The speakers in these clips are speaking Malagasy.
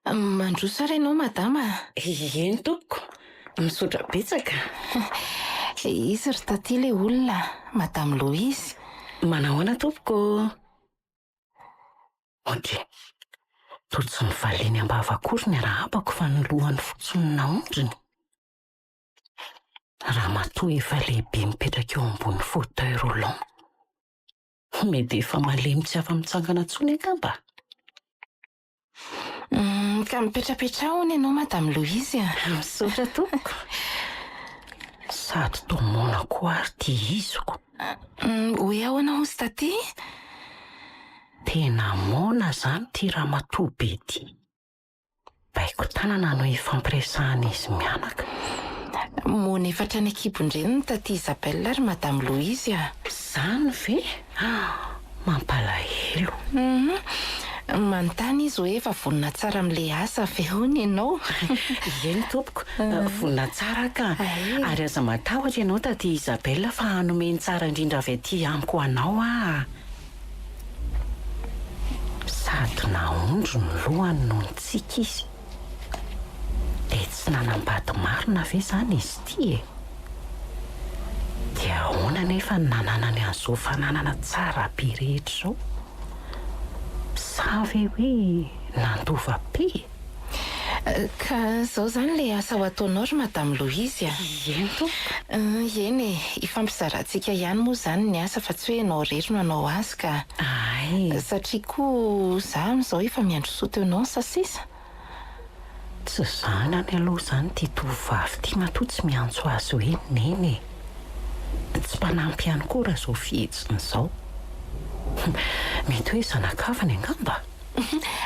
Mandroso ary ianao madama. Eny tompoko, misaotra betsaka. Izy ry taty ilay olona, madame Louise. Manahoana tompoko? Ody, toa tsy nivaliany ambava akory ny arahabako fa ny lohany fotsiny naondriny. Raha matoa efa lehibe mipetraka eo ambony fauteuil roulant. Mety efa malemy tsy afa-mitsangana intsony angamba. Ka mipetrapetra hono ianao madame Louise. Misaotra tompoko. Sady toa mona koa ary ty iziko. Hoe ahoana hozy taty? Tena mona zany ty ramatoa be ty. Baiko tanana no ifampiresahana izy mianaka. Mona efatra ny ekibon-dreniny taty Isabelle ary madame Louise. Zany ve? Mampalahelo. Manontany izy hoe efa vonina tsara amin'ilay asa ve hono ianao? Eny tompoko, vonina tsara ka. Ay. Ary aza matahotra ianao taty Isabelle fa hanomeny tsara indrindra avy aty amiko anao ah. Sady naondro ny lohany noho ny tsika izy. Dia tsy nanambady marina ve zany izy ty e? Dia ahoana nefa ny nananany an'izao fananana tsara be rehetra izao? Sa ve hoe nandova be? Ka izao zany ilay asa ho ataonao ry madame Louise. Eny tompoko. Eny ifampizarantsika ihany moa zany ny asa fa tsy hoe ianao rery no hanao azy ka. Ay, Satria koa za amin'izao efa miandro soa teo anao sa sisa. tsy zanany aloha zany ty tovovavy ty matoa tsy miantso azy hoe neny e. Tsy mpanampy ihany koa raha izao fihetsiny izao. Mety hoe zanakavany angamba.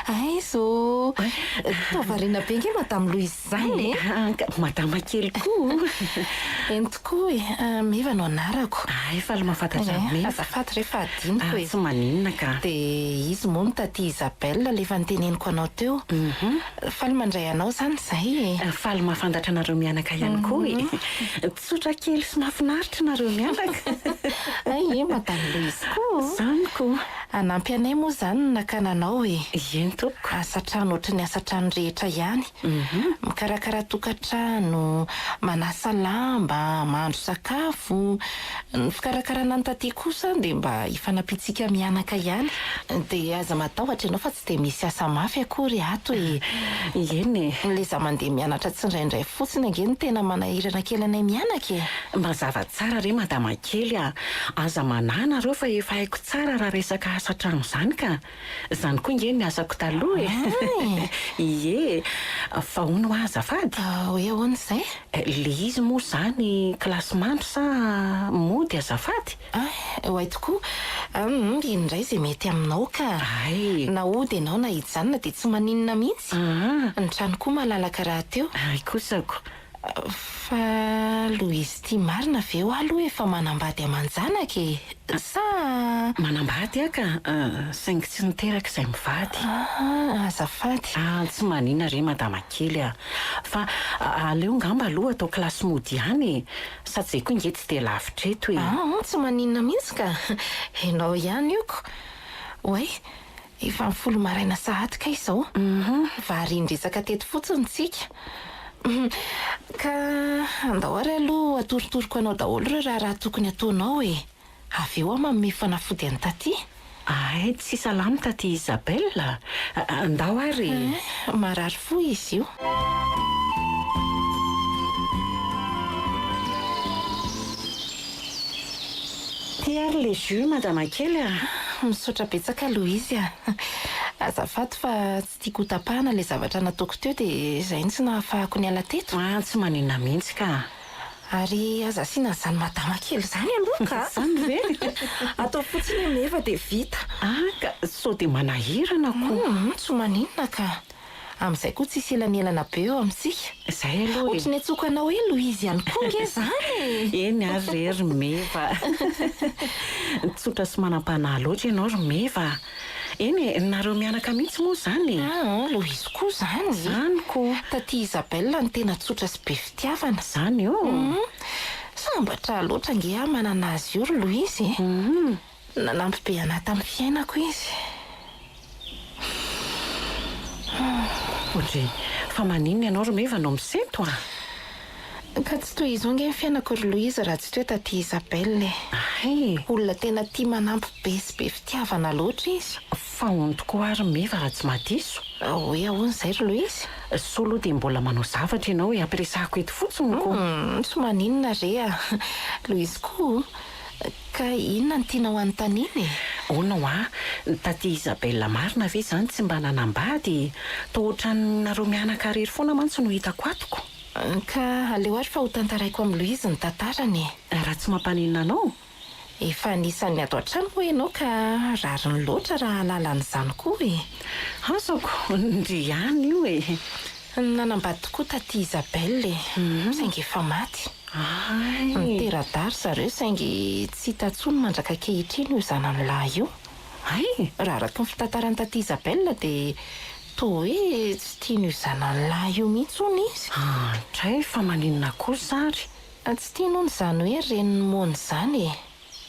Ay zo toa variana be nge madame Louise zany e. Madama kely koa. Eny tokoa e, meva no anarako. Ay, fa le mahafantatra meva. Azafady rehefa adiniko e. Tsy maninona ka. Dia izy moa no taty Isabelle lefa niteneniko anao teo. Faly mandray anao zany zay e. Faly mahafantatra nareo mianaka ihany koa e. Tsotra kely sy mahafinaritra nareo mianaka. Ay madame Louise koa. Zany koa. Anampy anay moa zany no nakananao e. Eny tompoko. Asa trano ohatry ny asa trano rehetra ihany. Mikarakara tokantrano, manasa lamba, mahandro sakafo. Ny fikarakarana ny taty kosa dia mba hifanapitsika mianaka ihany. Dia aza matahotra ianao fa tsy dia misy asa mafy akory ato e. Eny e. Le za mandeha mianatra tsy indraindray fotsiny ange no tena manahirana kely anay mianaka e. Mazava tsara re madama kely a. Aza mananareo fa efa haiko tsara raha resaka asa trano zany ka. Zany koa nge ny asako taloha e. Ie, fa hono azafady. Hoe ahoana izay? Le izy moa zany kilasy mandro sa mody azafady? Hoay tokoa. Indray izay mety aminao ka. Ay. Na ody ianao na hijanona dia tsy maninona mihitsy. Ny trano koa malalaka raha teo. Ay kosako. Fa Louise ty marina ve ho aloha efa manambady aman-janaka e? Sa Manambady aka, saingy tsy niteraka izay mivady. azafady. Tsy maninona re madama kely a. Fa aleo ngamba aloha atao kilasy mody ihany e. Sady izay koa nge tsy dia lavitra eto e. Tsy maninona mihitsy ka. Ianao ihany ioko. Oay, efa ny folo maraina sahatka izao. Vary indresaka teto fotsiny tsika. Ka andao ary aloha atorotoroko anao daholo ireo raha tokony ataonao e. Avy eo manome fanafody an'ny taty. Ay, tsy salama taty Isabelle. Andao ary. Marary fo izy io. Ty ary le jus madama kely a. Misaotra betsaka Louise a. Azafady fa tsy tiako ho tapahana ilay zavatra nataoko teo dia izay tsy nahafahako ny ala teto. Tsy maninona mihitsy ka. Ary aza asiana an'izany madama kely zany aloha ka. Zany ve? Atao fotsiny meva dia vita. Ka sao dia manahirana koa. Tsy maninona ka. Amin'izay koa tsy elanelana be eo amintsika. Izay aloha e. Ohatry ny atsoaka anao hoe Louise ihany koa nge zany. Eny ary ry meva. Tsotra sy manam-panahy loatra ianao ry meva. Eny e, nareo mianaka mihitsy moa zany. Louise koa zany. Zany koa. Taty Isabelle ny tena tsotra sy be fitiavana. Zany io. Sambatra loatra nge manana azy io ry Louise. Nanampy be anahy tamin'ny fiainako izy. Ondry, fa maninona ianao ro mevana misento a? Ka tsy toy izao nge ny fiainako ry Louise raha tsy teo taty Isabelle. Olona tena tia manampy be sy be fitiavana loatra izy. Fa hony tokoa ary meva raha tsy mahadiso. Hoe ahoana izay ry Louise? Soa aloha dia mbola manao zavatra ianao hoe ampiresahako eto fotsiny ko. Tsy maninona re a. Louise koa, ka inona no tianao anontaniana? Hoana ho taty Isabelle marina ve izany tsy mba nanambady? Toa ohatranareo mianakariry foana mantsy no hitako atoko. Ka aleo ary fa ho tantaraiko amin'ny Louise ny tantarany. Raha tsy mampaninona anao? Efa anisan'ny ato an-trano moa ianao ka rariny loatra raha lalan'izany koa e. Azako, ndry ihany io e. Nanambady tokoa taty Isabelle saingy efa maty. Ay. Niteradary zareo saingy tsy hita intsony mandraka ankehitriny io zanany lahy io. Ay, Raha araka ny fitantarany taty Isabelle dia toa hoe tsy tiany io zanany lahy io mihitsy hono izy. Tray fa maninona kosa ary? Tsy tiany hono izany hoe reniny mony izany e.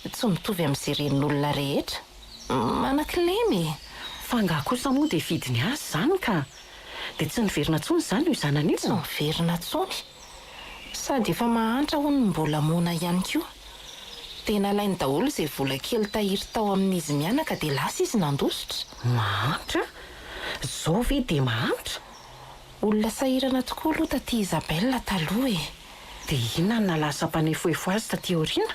Tsy mitovy amin'izay renin'olona rehetra. Manan-kilemy. Fa nga kosa moa dia vidiny azy izany ka. Dia tsy niverina intsony izany io zanany io. Tsy miverina intsony. Sady efa mahantra hono mbola mona ihany koa. Tena lainy daholo izay vola kely tahiry tao amin'izy mianaka dia lasa izy nandositra. Mahantra? Zao ve dia mahantra? Olona sahirana tokoa aloha taty Isabelle taloha e. Dia inona no nalasa mpanefoefo azy taty aoriana?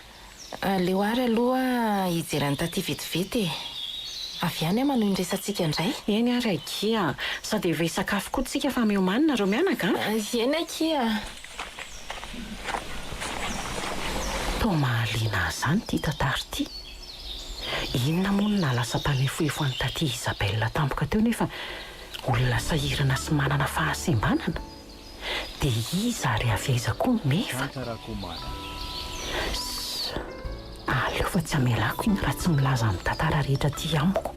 Aleo ary aloha hijerany taty vetivety e. Avy any manohy ny resantsika indray. Eny ary akia, sady efa hisakafo koa tsika fa miomanina reo mianaka. Eny akia. Toa mahaliana izany ty tantara ty. Inona moa no nalasa mpanefoefo an'ny taty Isabelle tampoka teo nefa olona sahirana sy manana fahasembanana. Dia iza ary aveza koa meva. Aleo fa tsy amelako iny raha tsy milaza amin'ny tantara rehetra ty amiko.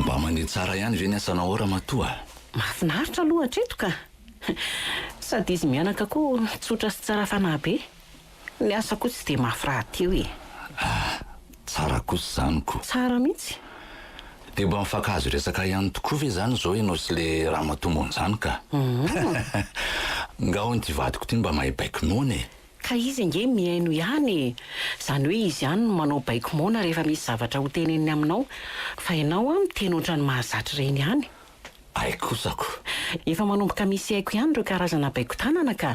Mba mandeha tsara ihany ve ny asanao ora matoa? Mahafinaritra aloha hatreto ka. Sady izy mianaka koa tsotra sy tsara fanahy be. Ny asa koa tsy dia mafy rahateo e. Tsara kosa izany ko. Tsara mihitsy. Dia mba mifankahazo resaka ihany tokoa ve izany izao ianao sy le ramatoamony izany ka? Nga hono ty vadiko ty mba mahay baikimona e. Ka izy nge mihaino ihany. Izany hoe izy ihany no manao baikimona rehefa misy zavatra ho teneniny aminao. Fa ianao miteny ohatran'ny mahazatra reny ihany. Ay kosako. Efa manomboka misy haiko ihany ireo karazana baiko-tanana ka.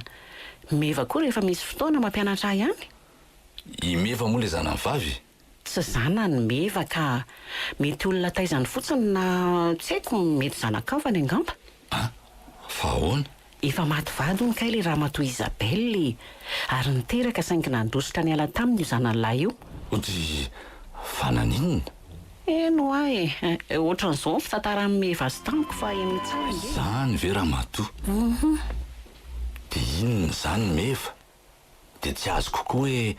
Meva koa rehefa misy fotoana mampianatra ahy ihany. I meva moa le zanany vavy? Tsy zana ny meva ka mety olona taizany fotsiny na tsy haiko mety zanakavany angamba. Fa ahoana? Efa maty vady hono kay le ramatoa Isabelle ary niteraka saingy nandositra ny ala taminy io zanany lahy io. Ody fananinina? Eno ahy ohatran'izao ny fitantaran'ny meva azy tamiko fa eny tsara nge. Zany ve ramatoa? Dia inona izany meva? Dia tsy azo kokoa hoe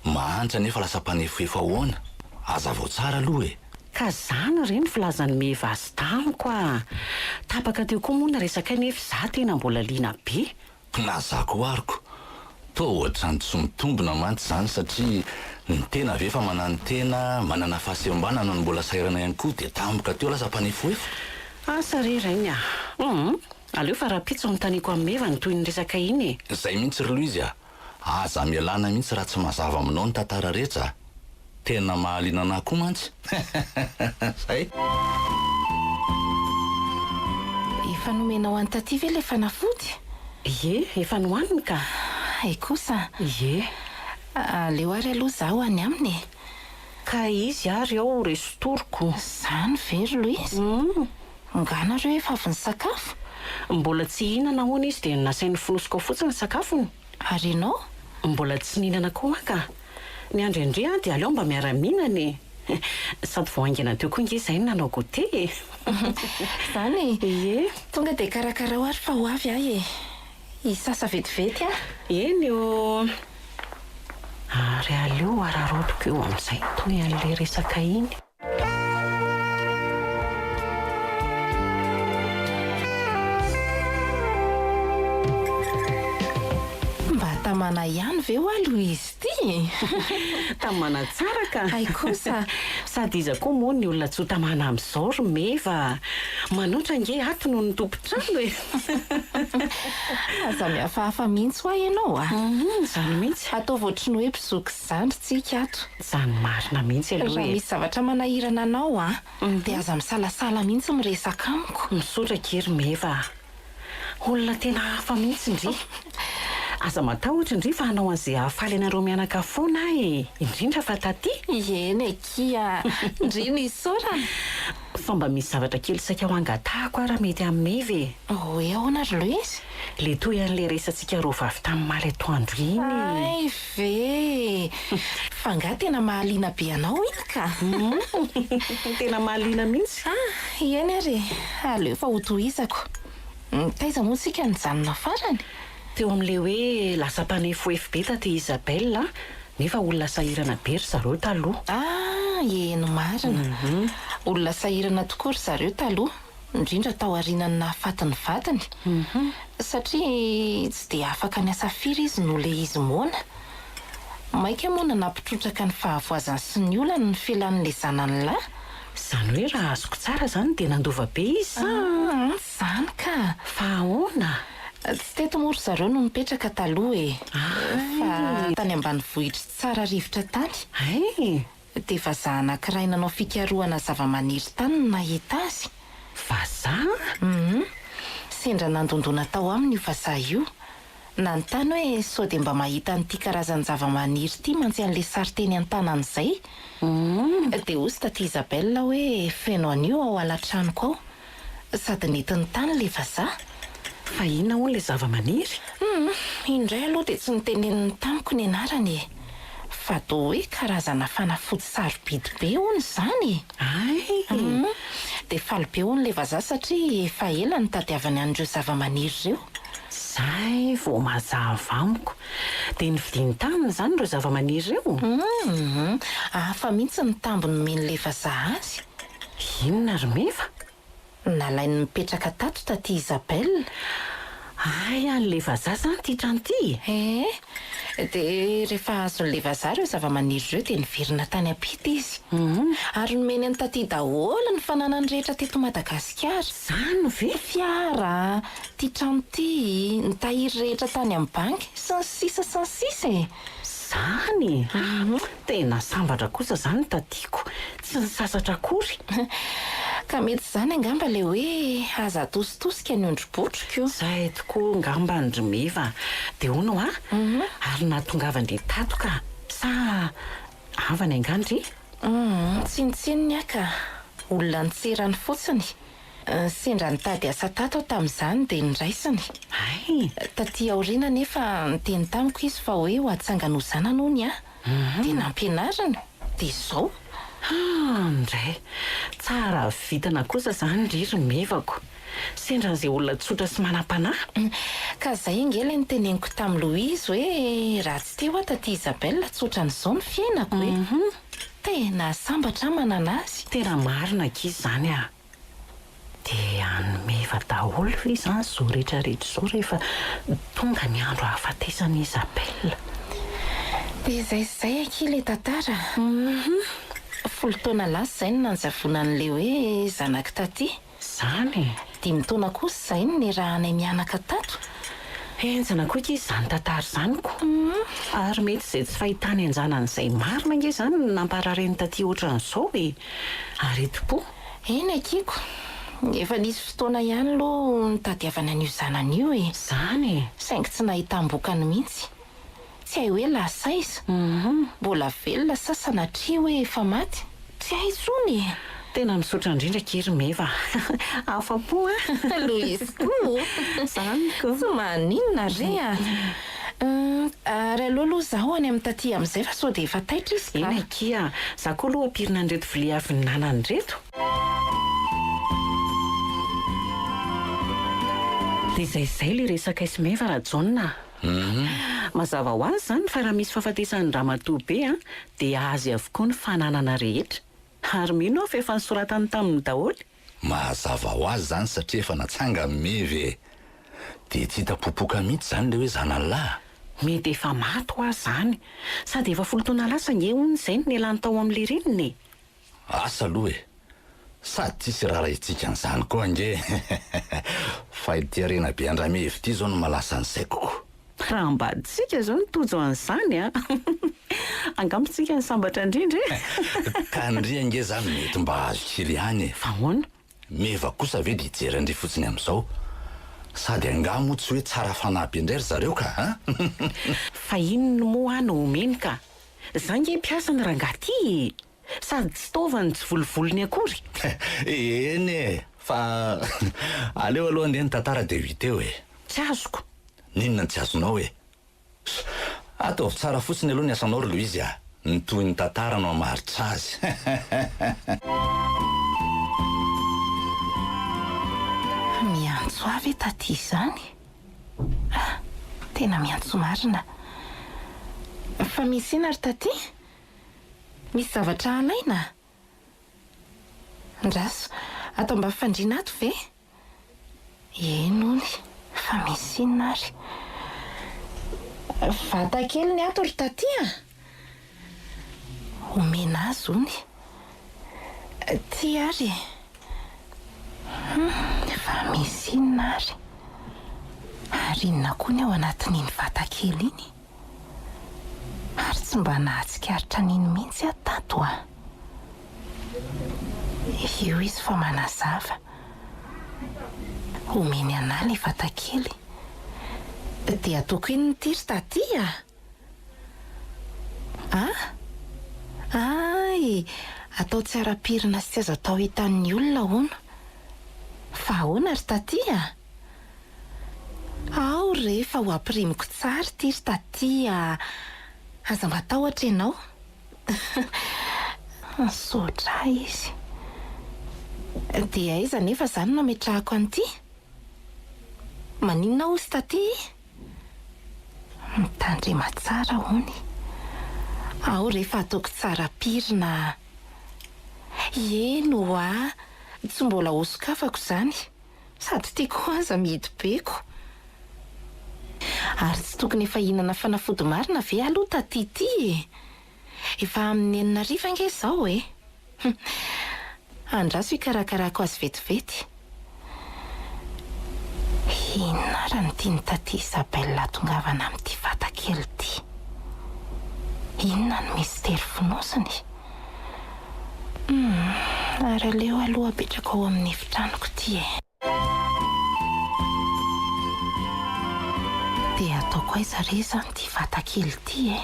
mahantra nefa lasa mpanefoefo ahoana. Aza vao tsara aloha e. Ka zany ireny filazan'ny meva azy tamiko a. Tapaka teo koa moa na resaka nefa za tena mbola liana be. Nazako ariko. Toa ohatrany tsy mitombona mantsy izany satria ny tena ve fa manana tena, manana fahasembanana no mbola sairana ihany koa dia tampoka teo lasa mpanefoefo. Asa rerany a. Aleo fa raha pitso anontaniako amin'ny meva ny toy ny resaka iny e. Izay mihitsy ry Louise a. Aza mialana mihitsy raha tsy mazava aminao ny tantara rehetra. Tena mahaliana anahy koa mantsy. Zay. Efa nomenao any taty ve le fanafody? Ie, efa nohaniny ka. Ay kosa. Ie. Aleo ary aloha zaho any aminy. Ka izy ary ao reso toroko. Izany ve ry Louise? Nganareo efa avy nisakafo? Mbola tsy hihinana hoana izy dia nasainy finosoko fotsiny sakafony. Ary ianao? Mbola tsy nihinana koa ka. Ny andro indray dia aleo mba miara-mihinana. Sady vao haingana teo koa nge izay nanao goûté. Izany? Ie. Tonga dia karakara ho ary fa ho avy ahy e. Hisasa vetivety a. Eny o. Ary aleo ararotiko eo amin'izay toy an'ilay resaka iny. Mba tamana ihany ve ho a Louise ty tamana tsara ka ay kosa sady iza koa moa ny olona tso tamana amin'izao ry meva manoatra nge ato no ny tompotrano e aza mihafahafa mihitsy ho a ianao a zany mihitsy ataovy ohatry ny hoe mpizoky zandry tsika ato zany marina mihitsy aloha raha e misy zavatra manahirana anao a dia aza misalasala mihitsy miresaka amiko misotra kery meva olona tena hafa mihitsy ndry aza matahotra indry fa hanao an'izay hahafaly anareo mianakafoana e indrindra fa taty eny ekia ndriny isorana fa mba misy zavatra kely saika ho angatahako raha mety amin'ny meva e hoe ahoana ry Louise le toy an'le resantsika ro vavy tamin'ny maly atoandro iny ay ve fa nga tena mahaliana be anao iny ka tena mahaliana mihitsy eny ary aleo fa ho tohizako taiza moa tsika nijanona farany teo amin'le hoe lasa mpanefoefo be taty Isabelle nefa olona sahirana be ry zareo taloha eny marina olona sahirana tokoa ry zareo taloha indrindra tao arinany nahafatiny vatany satria tsy dia afaka ny asafiry izy no le izy moana maika moa nampitrotraka ny fahavoazany sy ny olana ny filan'le zanany lahy zany hoe raha azoko tsara zany dia nandova be izy zany ka fa ahoana tsy teto moa ry zareo no mipetraka taloha e fa tany ambanivohitra tsara rivotra tany ay dia vazaha anankiray nanao fikarohana zavamaniry tany no nahita azy vazaha sendra nandondona tao aminy io vazaha io nanontany hoe sao dia mba mahita n'ity karazany zavamaniry ity mantsy an'le sary teny an-tanany izay dia osy taty Isabelle hoe feno an'io ao alatranoko ao sady netiny tany le vazaha fa inona hono le zavamaniry indray aloha dia tsy niteneniny tamiko ny anarany e fa toa hoe karazana fanafody sarobidy be hono izany ay dia faly be hono le vazaha satria efa ela ny tadiavany an'ireo zavamaniry ireo zay vao mazava amiko dia nividiny taminy zany ireo zavamaniry ireo hafa mihitsy ny tambony nomen'le vazaha azy inona ry meva nalainy mipetraka tato taty Isabelle ay an'le vazaha zany ty trano ty dia rehefa azon'le vazaha ireo zavamaniry ireo dia niverina tany ampita izy ary nomeny any taty daholo ny fananany rehetra teto Madagasikara zany ve fiara ty trano ty ny tahiry rehetra tany amin'ny banky sy ny sisa e zany tena sambatra kosa zany tatiako tsy nisasatra akory ka mety zany angamba le hoe aza atositosika ny ondrom-botroko zay tokoa ngamba ndry meva dia hono ary nahatongavany tato ka sa avany angandry tsinitsininy aka olona nitserany fotsiny sendra nitady asa tato ao tamin'izany dia niraisiny ay taty aoriana nefa niteny tamiko izy fa hoe ho atsangana ho zanany hony dia nampianarina dia izao ndray tsara vitana kosa zany ndriry mevako sendra n'izay olona tsotra sy manam-panahy ka zay angela niteneniko tamin'ny Louise hoe raha tsy te ho taty Isabelle tsotra n'izao ny fiainako hoe tena sambatra manana azy tena marina kizy zany dia anymeva daholo izany zao rehetrarehetra zao rehefa tonga ny andro hahafatesan'i Isabelle dia zay akile tantara folo taona lasa izay no nanjavona an'le hoe zanaka taty zany 5 taona kosa izay ny rahanay mianaka tato enjana koa izy zany tantara zanyko ary mety izay tsy fahitany anjanan'izay marina nge zany namparareny taty ohatran'izao e ary etopo eny akiko efa nisy fotoana ihany aloha nitadiavana an'io zanan'io e zany saingy tsy nahita mbokany mihitsy tsy hay hoe lasa izy mbola velona sasanatria hoe efa maty tsy hay tsony tena misotra indrindra kery meva afa-po Louise koa zany ko tsy maninona re ary aloha zaho any amin'ny taty amin'izay fa sao dia efa taitra izy eny akia za koa aloha ampirina an'reto vilia avy ny nanany reto dia zay le resaka isy meva raha jauna mazava ho azy zany fa raha misy fahafatesan'ny ramatoa be dia azy avokoa ny fananana rehetra ary mino aho fa efa nisoratany taminy daholy mazava ho azy zany satria efa natsanga mevy dia tsy hita popoka mihitsy zany le hoe zanalahy mety efa maty ho azy zany sady efa folo-taona lasa nge hony izay ny elany tao amin'le reniny asa aloha e sady tsisy raharaha itsika an'izany koa nge fa ity arena be andrame evy ity zao no malasa an'izay koko raha mbaditsika zao nitojo an'izany a angambontsika ny sambatra indrindra ka ndria nge zany mety mba azo kely ihany e fa hoana meva kosa ve de hijery andry fotsiny amin'izao sady angamo tsy hoe tsara fanampy indray ry zareo ka a fa inony moa any omeny ka za nge mpiasa ny rangaty sady tsy taovany tsy volovolony akory eny e fa aleo aloha andeha ny tantara de vita eo e tsy azoko ninona ny tsy azonao e ataovy tsara fotsiny aloha ny asanao ry Louise a ny toy ny tantara no amaritsa azy miantso avy taty izany tena miantso marina fa misy ina ry taty misy zavatra alaina ndraso atao mba fandriana ato ve enony fa misy inona ary vata kely ny ato ry taty a omena azy ony ty ary fa misy inona ary inona koa ny ao anatin'iny vata kely iny ary tsy mba nahatsikaritra n'iny mihitsy atato a io izy fa manazava omeny ana le vata kely dia ataoko iny ty ry taty ay atao tsy ara-pirina sy tsy azo atao hitan'ny olona hono fa ahoana ry taty ao rehefa ho ampirimiko tsara ty ry taty aza mba tahotra ianao sotra izy dia aiza nefa zany no ametrahako an'ity maninona ozy taty mitandrema tsara hony ao rehefa ataoko tsara pirina eno tsy mbola osokafako zany sady tiako aza midibeko ary tsy tokony efa hinana fanafody marina ve aloha taty ty efa amin'ny 4 nge zao e andraso hikarakarako azy vetivety inona raha ny tiany taty Isabelle tongavana amin'ity vata kely ty inona ny mistera fonosiny ary aleo aloha apetraka ao amin'ny efitranoko ty dia ataoko aiza re zany ty vata kely ty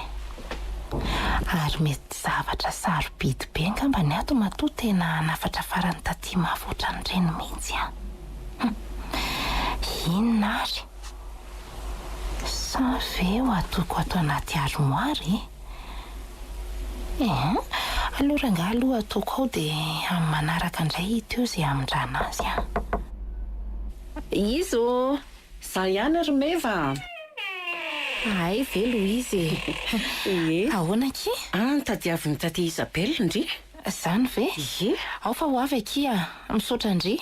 ary mety zavatra sarobidy be ngamba ny ato matoa tena nafatra farany taty mahavoatra ny reny mihitsy inona ary sa ve ho atoko ato anaty armoire aleo ranga aloha ataoko ao dia amin'ny manaraka indray hita eo zay amin-drana azy izo za ihany ry meva ay ve Louise ahoana ki tadiavin'ny taty Isabelle ndry zany ve ao fa ho avy aky misaotra ndry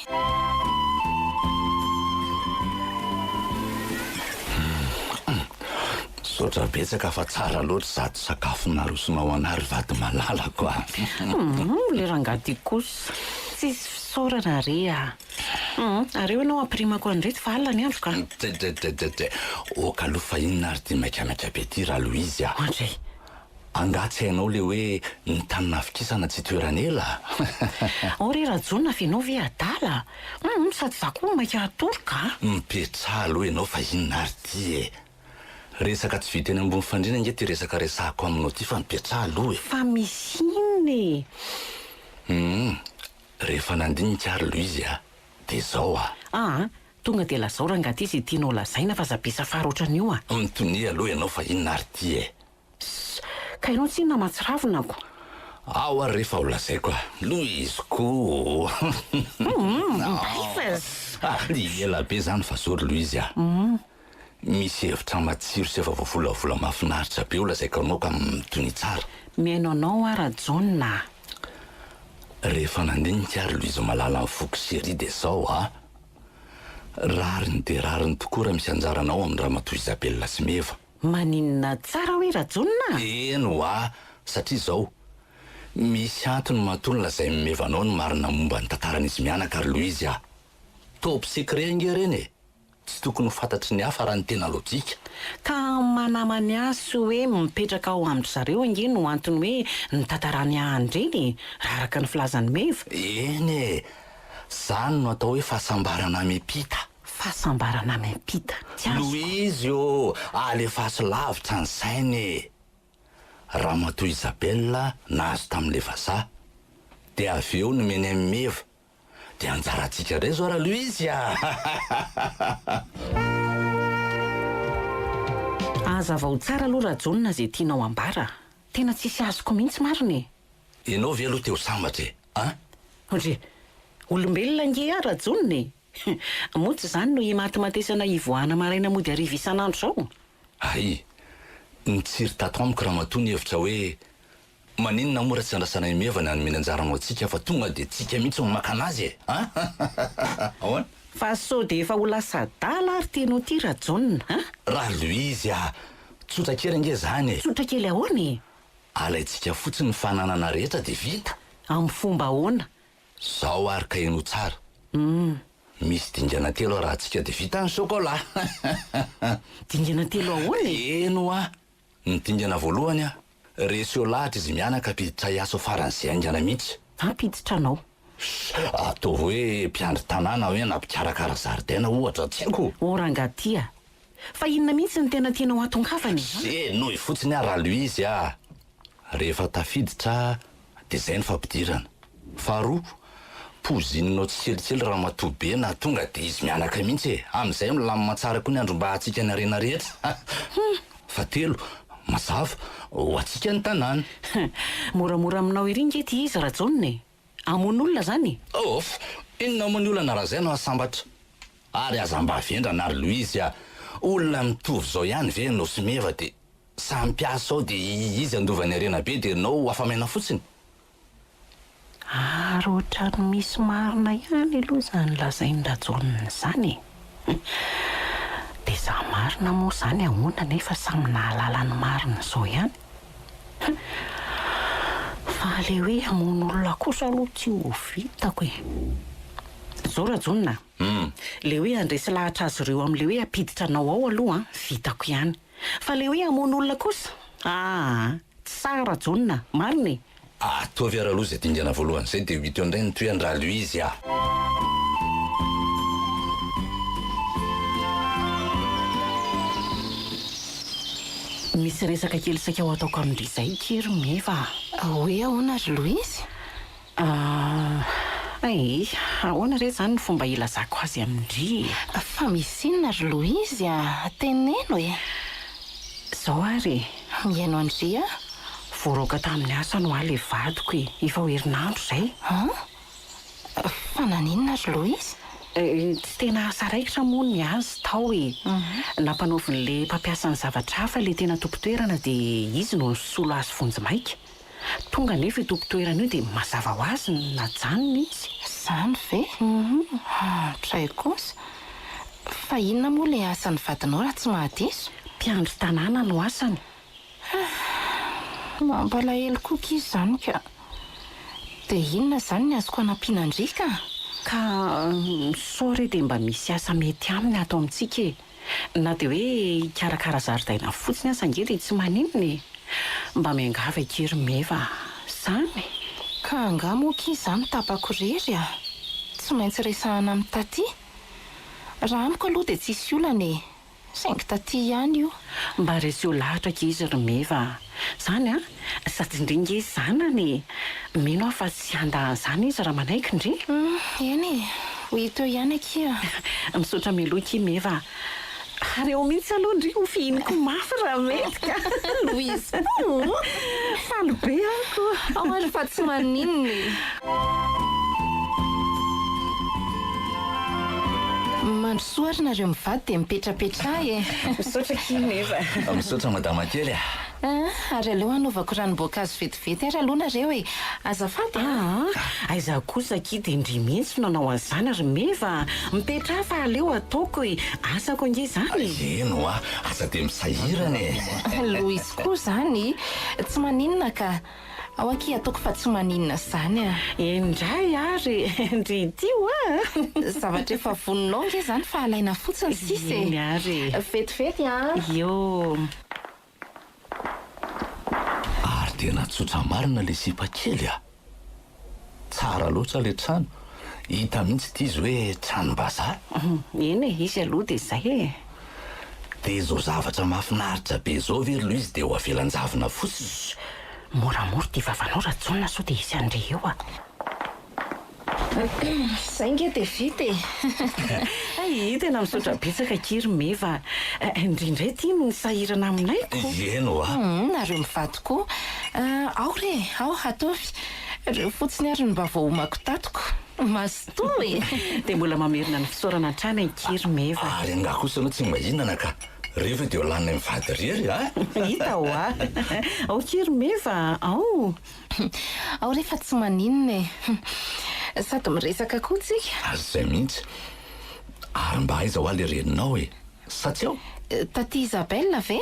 sotra betsaka fa tsara loatra zato sakafo narosonao anary vady malala koa le rangaty kosa tsisy fisaorana re areo anao ampirimako andreto fa alina ny andro ka oka aloha fa inona ary ty maikamaika be ty raha Louise andray angatsy hainao le hoe ny tany nafikisana tsy toeranela ao re rajona venao ve adala sady za koa maika atoroka mipetraha aloha ianao fa inona ary ty resaka tsy vita eny ambony fandrina nge ty resaka resako aminao ty fa mipetraha aloha fa misy iny rehefa nandinika ary Louise de zao tonga de lazao rangaty izy tianao lazaina fa zabisa faharoatran'io mitony aloha ianao fa inona ary ty ka ianao tsy inona matsiravonako ao ary rehefa ho lazaiko Louise ko ela be zany fa zao ry Louise misy hevitra matsiro sy efa voavolavola mahafinaritra be ho lazaiko anao ka mitony tsara miaino anao ara John rehefa nandinika ary Louise malala amin'ny foko série de zao rariny de rariny tokoa raha misy anjaranao amin'ny raha matoa Isabelle sy meva maninona tsara hoe rajonina eno satria zao misy antony matolona izay mevanao no marina momba ny tantaran'izy mianaka ary Louise top secret inge reny tsy tokony ho fantatry ny hafa raha ny tena lojika ka manamany azy hoe mipetraka ao amindry zareo inge no antony hoe ny tantarany ahandreny raha araka ny filazany meva eny zany no atao hoe fahasambarana mipita fahasambarana mipita Louise alefaso lavitra ny sainy raha matoa Isabelle nahazo tamin'le vazaha dia avy eo nomeny amin'ny meva dia anjarantsika ray zao raha Louise azavao tsara aloha rajonina zay tianao ambara tena tsisy azoko mihitsy mariny ianao ve aloha teo sambatra ondre olombelona nge rajoniny motsy zany no imatymatesana ivoahana maraina mody ariva isan'andro zao ay nitsiry tato amiko raha matoa ny hevitra hoe maninona mora tsy andrasana imevana anomeny anjaranao atsika fa tonga dia tsika mihitsy ny makanazy ahoana fa so de efa ho lasa dala ary tianao ty rajonina raha Louise tsotra kely nge zany tsotra kely ahoany alaitsika fotsiny ny fananana rehetra dia vita amin'ny fomba ahoana zao arika eno tsara misy dingana telo raha tsika dia vita ny chocolat dingana telo ahoany eno ny dingana voalohany reseo lahatra izy mianaka mpiditra hiasa faran'izay aingana mihitsy ampiditra anao atao hoe mpiandry tanàna hoe na mpikarakara zaridaina ohatra tsy haiko orangatia fa inona mihitsy ny tena tianao atongavany nohy fotsiny raha Louise rehefa tafiditra dia zay ny fampidirana faharoa pozininao tsy kelikely raha matobe na tonga dia izy mianaka mihitsy amin'izay milamina tsara koa ny andro mba atsika ny arena rehetra fahatelo mazava ho atsika ny tanàna moramora aminao iry nge ty izy rajoniny amon'olona zany inona moa ny olana raha zay no asambatra ary aza mba avendrana ary Louise olona mitovy zao ihany ve no sy meva dia sampiasa ao dia izy andovany arena be dia nao afamaina fotsiny ary ohatrany misy marina ihany aloha zany lazainy rajonina zany dia za marina moa zany ahoana nefa samy nahalala ny marina zao ihany fa le hoe amon'olona kosa aloha tsy ho vitako zao rajonina le hoe andresy lahatra azy ireo amin'le hoe ampiditra anao ao aloha vitako ihany fa le hoe amon'olona kosa tsara rajonina mariny ataovy ara aloha zay dingana voalohany zay dia hito indray ny toeandraha Louise misy resaka kely saka ao ataoko amin'ndry zay kiry meva hoe ahoana ry Louise ahoana re zany ny fomba ilazako azy amindry fa misy inona ry Louise teneno zao ary miaino andry voaroaka tamin'ny asa no aly vadiko efa ho herinandro zay fa naninona ry Louise tsy tena asa raikitra moa ny azy tao nampanovin'le mpampiasa ny zavatra hafa le tena tompo-toerana dia izy no solo azy vonjy maika tonga nefa i tompo-toerana io dia mazava ho azy najanona izy zany ve tray kosa fa inona moa le asan'ny vadinao raha tsy mahadiso mpiandry tanàna no asany mampalahelo koka izy zany ka dia inona zany ny azoko hanampianandrika ka sore dia mba misy asa mety aminy atao amintsika na dia hoe karakara zaridaina fotsiny asa ngely tsy maninony mba miangava kery meva zany ka angamoka izy zany tapako rery tsy maintsy resahana amin'ny taty raha amiko aloha dia tsisy olana saingy taty ihany io mba reseo lahatra ka izy ry meva zany sady indringa izy zanany mino fa tsy andahan'izany izy raha manaiky ndry eny ho hito ihany akia misaotra meloka meva ary eo mihitsy aloha ndry ho fihiniko mafy raha metyka Louise faly be ako ahoany fa tsy maninony mandrosoa ary nareo mivady dia mipetrapetra misaotra kiny meva misaotra madama kely Ary aleo anaovako ranom-boankazo vetivety ary alohanareo e. Azafady aiza kosa kidy indry mihitsy nanao an'izany ary meva mipetra fa aleo ataoko e asako ange zany eno a asa de misahirana e. loha izy koa zany tsy maninona ka ao aky ataoko fa tsy maninona zany a. indray ary ndry tio Zavatra efa voninao nge zany fa alaina fotsiny sisy eny ary vetivety a. io Ary tena tsotra marina le sipa kely a. Tsara loatra le trano. Hita mihitsy ity izy hoe tranom-bazaha. eny e izy aloha de zay e De zao zavatra mahafinaritra be zao ve ry Louise de ho avelan-javona fotsiny. moramora ty vavanao ratsona sao de izy andre eo a Zay nge de vita e. ay tena misaotra betsaka kiry meva indrindray ty no sahirana aminayko Eno a. Nareo mivady koa ao re ao ataovy reo fotsiny ary no mba voahomako tatoko mastoa e. de mbola mamerina ny fisaorana trany ankiry meva Ary nga kosa anao tsy mahinana ka. Rehefa de ho lanina mivady rery a. hita ao a ao kiry meva ao Ao rehefa tsy maninona e. Sady miresaka koa tsika. Azy zay mihitsy. Ary mba aiza ho ale reninao e. Satsy ao. Taty Isabelle ve?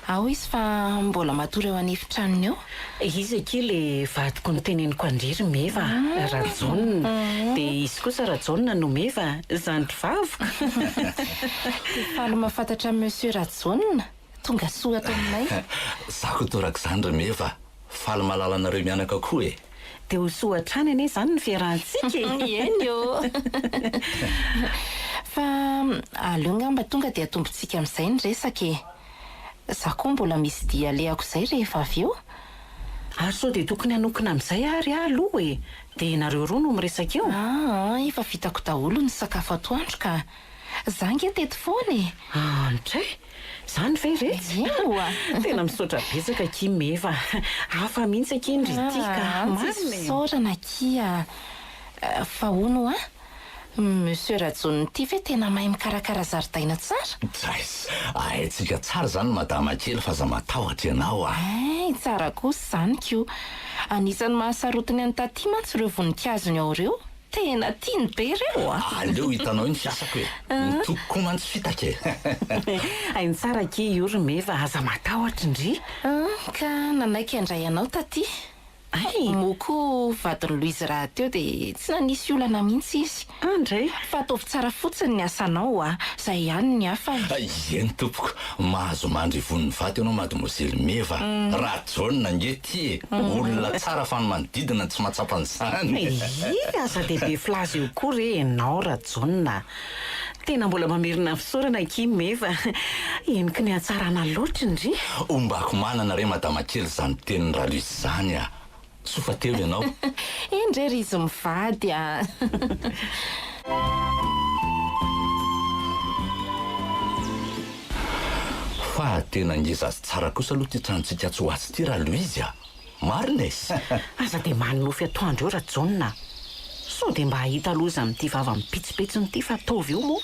Ao izy fa mbola matory eo an'efitranony eo. izy aky le vadiko ny teneniko andriry meva rajonina de izy kosa rajonina no meva zandry vavoko Faly mahafantatra monsieur Rajonina tonga soa ato aminay. Zako toraka zany ry meva. Faly malala anareo mianaka koa e. de ho soatrany ane zany ny fiarahantsika Eny eo. Fa aleo ngamba tonga de atombotsika amin'izay ny resaka e. Za koa mbola misy dia leako izay rehefa avy eo. ary sao de tokony hanokina amin'izay ary aloha e de nareo roa no miresaka eo Efa vitako daholo ny sakafo atoandro ka za nge teto foana e. andray zany ve retsy Eo tena misaotra betsaka ki meva hafa mihitsy akendry ity ka Tsy marina saorana kia. Fa hono monsieur Rajonina ty ve tena mahay mikarakara zaridaina tsara? Tsais. Aitsika tsara zany madama kely fa za matahotra ianao a. Tsara kosa zany kio. Anisan'ny mahasarotiny any taty mantsy ireo voninkazony ao reo. Tena tiany be reo a. Aleo hitanao iny fiasako e. Nitoko koa mantsy fitaka e. ainy tsara ki io ry meva aza matahotra indry Ka nanaiky andray anao taty. ay Moko vadiny Louise raha teo de tsy nanisy olana mihitsy izy. andray Fa ataovy tsara fotsiny ny asanao a. Zay ihany ny hafa e. Eny tompoko. Mahazo mandry voniny vaty ianao mademoiselle meva. Rajonina nge ty e. Olona tsara fa ny manodidina tsy mahatsapa an'izany. aza dehibe filaza eo koa re enao rajonina tena mbola mamerina fisaorana ki meva eniky ny atsarana loatra indry Ombako manana re madama kely zany tenin'ny Raluise zany a. Sofa telo ianao. Endre ry izy mivady a. Fa tena ngeza azy tsara kosa aloha ty tranontsika tsy ho azy ty Raluise a. Marina e. aza de maninofy atoandro eo rajonina sao de mba hahita loza amin'ity vava mipitsipitsiny ty fa ataovy eo moa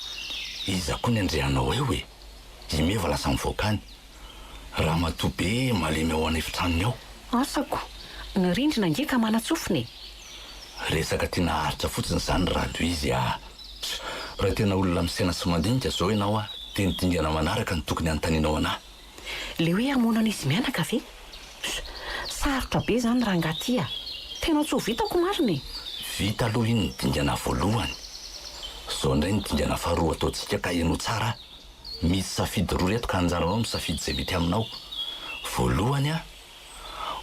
Iza koa ny andreanao eo e. I meva lasa mivoakany. Raha matoa be malemy ao an'efitranony ao. asako ny rindrina ngeka manatsofiny Resaka tiana haritra fotsiny zany Raluise a. Raha tena olona misena sy mandinika zao ianao a. Teny dingana manaraka ny tokony anontanianao anahy. le hoe hamonana izy mianaka ve sarotra be zany raha ngaty a tena tsy ho vitako mariny Vita aloha iny ny dingana voalohany. Zao indray ny dingana faharoa ataontsika ka eno tsara. Misy safidy roa reto ka anjaranao misafidy izay mety aminao. Voalohany a,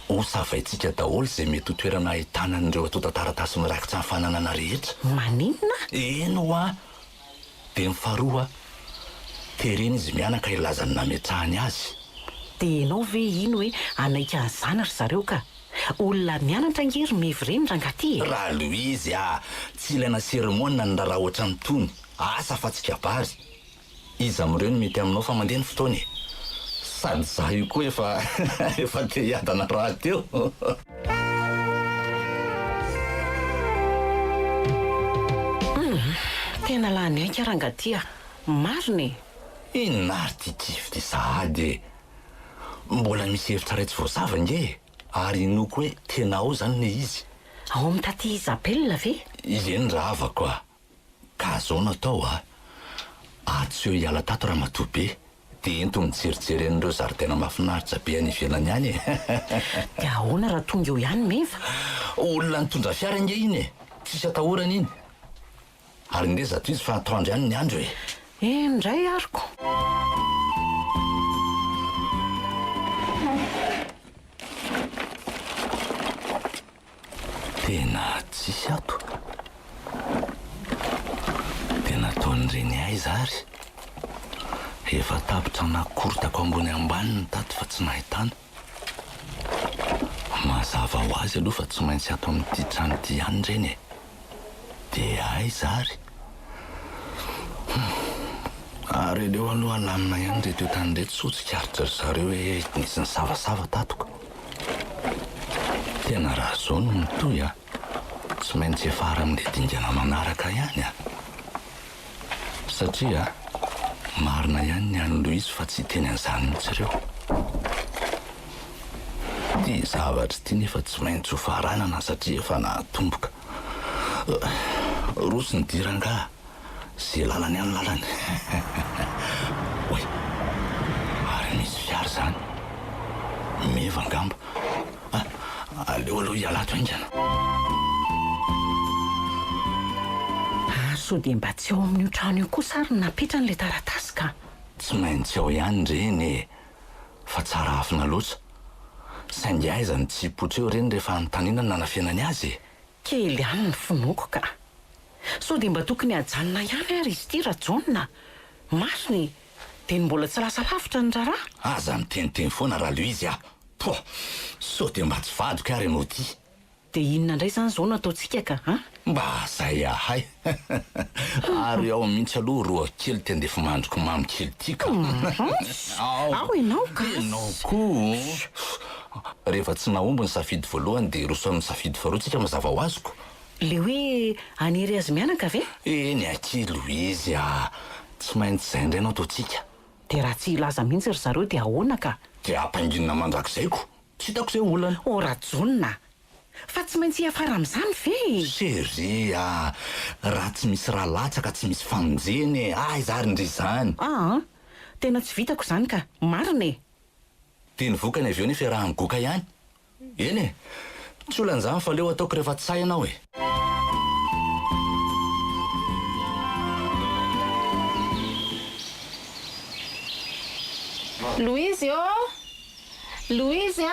ho savaitsika daholo izay mety ho toerana ahitana an'ireo atao tantaratasy mirakitra ny fananana rehetra. maninona Eno a. De ny faharoa, terena izy mianaka ilazany nametrahany azy. de enao ve ino hoe anaika an'izany ry zareo ka olona mianatra ngery mevy rangaty e Raha Louise a, tsy ilaina seremonina ny raha ohatra ny tony. Asa fa tsy kabary. Iza amin'ireo no mety aminao fa mandeha ny fotoana e. Sady za io koa efa te hiadana raha teo. tena lany aika rangaty a mariny Inona ary ty kify ty sahady e. mbola misy hevitra ray tsy voazava nge ary noko hoe tena ao zany le izy. ao amin'ny taty Isabelle ve? Eny raha avako a ka zao natao atseo hiala tato raha matobe dia ento mijerijery an'ireo zaridaina mahafinaritra be any ivelany any dia ahoana raha tonga eo ihany meva? olona nitondra fiara nge iny tsisy atahorana iny ary nde zato izy fa atoandro ihany ny andro ndray ariko. tena tsisy ato tena ataon'ireny aiza ary efa tapitra nakorotako ambony ambaniny tato fa tsy nahitana. mazava ho azy aloha fa tsy maintsy ato amin'ity trano ity ihany reny dia aiza ary ary leo aloha lamina ihany reto tany reto sotsikaritra ry zareo hoe nisy ny savasava tatoko. tena raha zao no mitoy tsy maintsy efa ary amin'le dingana manaraka ihany satria marina ihany ny any Louise fa tsy teny an'izany mihitsy ireo. ty zavatra ty nefa tsy maintsy ho faranana satria efa nahatomboka roso ny diranga zay lalany any lalany oe ary misy fiara zany meva angamba aleo aloha hialato aingana. so dia mba tsy ao amin'io trano io kosa ary napetra n'le taratasy ka? tsy maintsy ao ihany reny fa tsara afina loatra saingy aiza ny tsy hipotra eo reny rehefa anontaniana nanafianany azy kely ihany ny finoko ka. so dia mba tokony hajanona ihany ary izy ity rajonona masony dia mbola tsy lasa lavitra ny raharaha. aza miteniteny foana raha Louise po so dia mba tsy vadoka ary ianao ty. dia inona indray zany zao nataontsika ka mba zay ahay ary ao mihitsy aloha roa kely ty andefa mandroko mamy kely ty ka ao ianao ka ianao koa rehefa tsy nahomby ny safidy voalohany dia roso amin'ny safidy faharoa tsika mazava ho azoko. le hoe aniry azy mianaka ve? eny aky Louise tsy maintsy zay indray anao ataotsika. dia raha tsy ilaza mihitsy ry zareo dia ahoana ka? dia ampanginina mandrakizayko tsy hitako zay olana. rajonona fa tsy maintsy hiafara amin'izany ve? sery raha tsy misy raha latsaka tsy misy famonjeny izary ndry zany. tena tsy vitako zany ka marina dia nivokany avy eo nefa raha nigoka ihany eny tsy olan'izany fa leo ataoko rehefa tsay ianao Louise Louise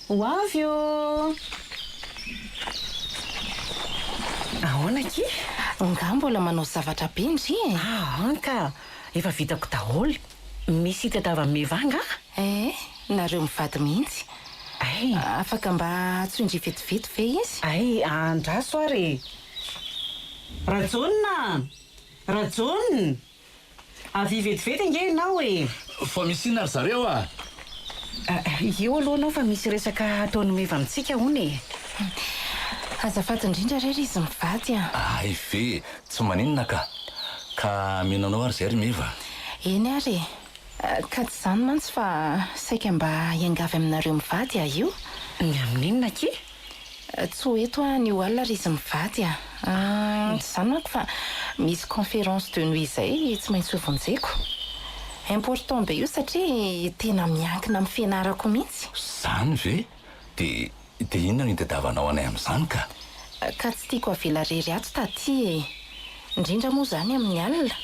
ho avy eo. ahoana ky? nga mbola manao zavatra be ndry ka efa vitako daholo. misy hitadava mevanga nareo mivady mihitsy afaka mba tsy indry vetivety ve izy? andraso ary rajonona avy vetivety ange ianao fa misy ina ry zareo eo aloha anao fa misy resaka ataony meva amintsika hony azafady indrindra rery izy mivady ve tsy maninona ka menanao ary zay ry meva. eny ary ka tsy zany mantsy fa saika mba hiangavy aminareo mivady io. ny amin'inona ky? tsy ho eto ny olona ry izy mivady zany manko fa misy conférence de nuit zay tsy maintsy ho vonjeko. important be io satria tena miankina amin'ny fianarako mihitsy. zany ve dia inona no hitadavanao anay amin'izany ka tsy tiako avela rery ato taty indrindra moa zany amin'ny alina